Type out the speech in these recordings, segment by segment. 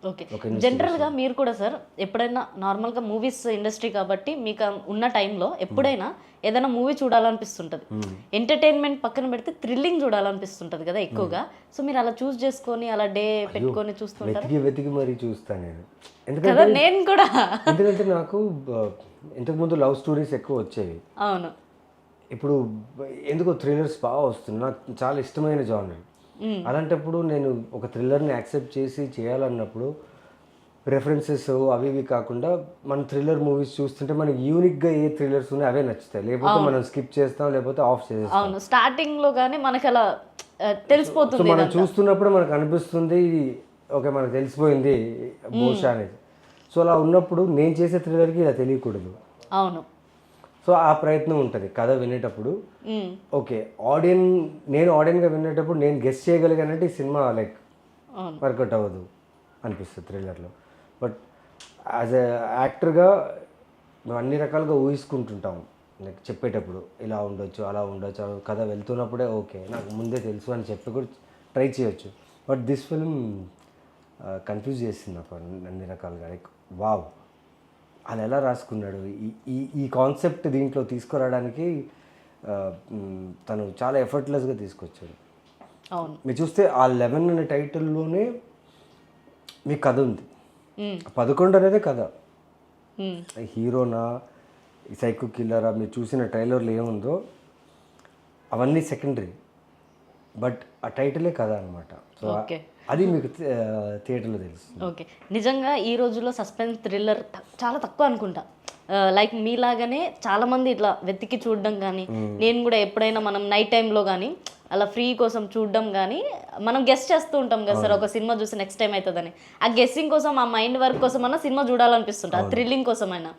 Okay. జనరల్‌గా మీరు కూడా సార్ ఎప్పుడైనా నార్మల్‌గా మూవీస్ ఇండస్ట్రీ కాబట్టి మీకు ఉన్న టైంలో ఎప్పుడైనా ఏదైనా మూవీ చూడాలనిపిస్తుంటది. ఎంటర్‌టైన్‌మెంట్ పక్కన పెడితే థ్రిల్లింగ్ చూడాలనిపిస్తుంటది కదా ఎక్కువగా. సో మీరు అలా చూస్ చేసుకొని అలా డే పెట్టుకొని చూస్తుంటారా? వెతికి మరీ చూస్తాను నేను. కదా నేను కూడా. ఎందుకంటే నాకు ఇంతకుముందు లవ్ స్టోరీస్ ఎక్కువ వచ్చేవి. అవును. ఇప్పుడు ఎందుకో థ్రిల్లర్స్ బాగా వస్తున్నాయి. నాకు చాలా ఇష్టమైన జానర్. అలాంటప్పుడు నేను ఒక థ్రిల్లర్ని యాక్సెప్ట్ చేసి చేయాలన్నప్పుడు రెఫరెన్సెస్ అవి ఇవి కాకుండా మన థ్రిల్లర్ మూవీస్ చూస్తుంటే మనకి యూనిక్గా ఏ థ్రిల్లర్స్ ఉన్నాయి అవే నచ్చుతాయి. లేకపోతే మనం స్కిప్ చేస్తాం, లేకపోతే ఆఫ్ చేస్తాం. అవును. స్టార్టింగ్‌లో గానీ మనకు అలా సో తెలిసిపోతుంది మనం ఇదంతా. చూస్తున్నప్పుడు మనకు అనిపిస్తుంది ఓకే మనకు తెలిసిపోయింది బహుశా అనేది. సో అలా ఉన్నప్పుడు నేను చేసే థ్రిల్లర్కి ఇలా తెలియకూడదు. అవును. సో ఆ ప్రయత్నం ఉంటుంది కథ వినేటప్పుడు. హ్మ్. ఓకే నేను ఆడియన్గా వినేటప్పుడు నేను గెస్ట్ చేయగలిగానంటే ఈ సినిమా లైక్ అవును. వర్కౌట్ అవ్వదు అనిపిస్తుంది థ్రిల్లర్లో. బట్ యాజ్ ఎ యాక్టర్గా మేము అన్ని రకాలుగా ఊహించుకుంటుంటాం. లైక్ చెప్పేటప్పుడు ఇలా ఉండొచ్చు, అలా ఉండొచ్చు, కథ వెళ్తున్నప్పుడే ఓకే నాకు ముందే తెలుసు అని చెప్పి కూడా ట్రై చేయొచ్చు. బట్ దిస్ ఫిల్మ్ కన్ఫ్యూజ్ చేసింది నాకు అన్ని రకాలుగా. లైక్ వావ్ అది ఎలా రాసుకున్నాడు, ఈ ఈ ఈ కాన్సెప్ట్ దీంట్లో తీసుకురావడానికి తను చాలా ఎఫర్ట్లెస్గా తీసుకొచ్చాడు. అవును. మీరు చూస్తే ఆ 11 అనే టైటిల్లోనే మీ కథ ఉంది. 11 అనేది కథ. హీరోనా ఈ సైకో కిల్లరా మీరు చూసిన ట్రైలర్లో ఏముందో అవన్నీ సెకండరీ. బట్ ఆ టైటిలే కథ అనమాట. So okay. అది మీకు థియేటర్లో తెలుస్తుంది. ఓకే. నిజంగా ఈ రోజుల్లో సస్పెన్స్ థ్రిల్లర్ చాలా తక్కువ అనుకుంటా. లైక్ మీలాగానే చాలామంది ఇట్లా వెతికి చూడడం కానీ, నేను కూడా ఎప్పుడైనా మనం నైట్ టైంలో కానీ అలా ఫ్రీ కోసం చూడడం కానీ మనం గెస్ట్ చేస్తూ ఉంటాం కదా సార్, ఒక సినిమా చూసి నెక్స్ట్ టైం అవుతుందని. ఆ గెస్సింగ్ కోసం, ఆ మైండ్ వర్క్ కోసం అన్నా సినిమా చూడాలనిపిస్తుంటుంది, ఆ థ్రిల్లింగ్ కోసమైనా.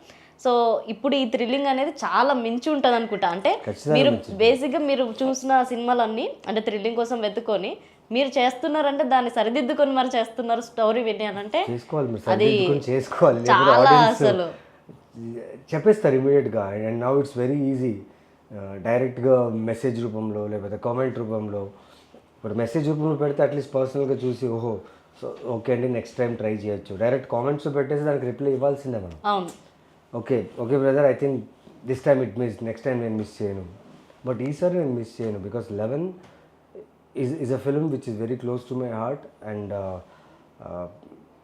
సో ఇప్పుడు ఈ థ్రిల్లింగ్ అనేది చాలా మించి ఉంటుంది అనుకుంటా. అంటే మీరు బేసిక్గా మీరు చూసిన సినిమాలన్నీ అంటే థ్రిల్లింగ్ కోసం వెతుకొని మీరు చేస్తున్నారంటే దాన్ని సరిదిద్దుకొని మరి చేస్తున్నారు స్టోరీ విని అని అంటే అది చాలా అసలు చెప్పేస్తారు ఇమీడియట్గా. And now it's very easy డైరెక్ట్గా మెసేజ్ రూపంలో లేకపోతే కామెంట్ రూపంలో. ఇప్పుడు మెసేజ్ రూపంలో పెడితే అట్లీస్ట్ పర్సనల్గా చూసి ఓహో సో ఓకే అండి నెక్స్ట్ టైం ట్రై చేయొచ్చు. డైరెక్ట్ కామెంట్స్ పెట్టేసి దానికి రిప్లై ఇవ్వాల్సిందే మనం. అవును. Okay brother I think this time it miss, next time నేను మిస్ చేయను. బట్ ఈసారి నేను మిస్ చేయను because 11 is a film which is very close to my heart and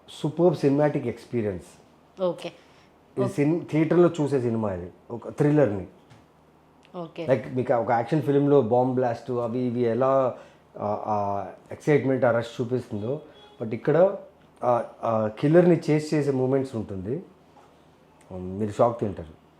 superb cinematic experience. Okay. ఇది థియేటర్లో చూసే సినిమా, ఇది ఒక థ్రిల్లర్ని. ఓకే. లైక్ మీకు ఒక యాక్షన్ ఫిలింలో బాంబ్ బ్లాస్ట్ అవి ఇవి ఎలా ఎక్సైట్మెంట్ ఆ రష్ చూపిస్తుందో, బట్ ఇక్కడ కిల్లర్ని చేస్ చేసే మూమెంట్స్ ఉంటుంది, మీరు షాక్ తింటారు.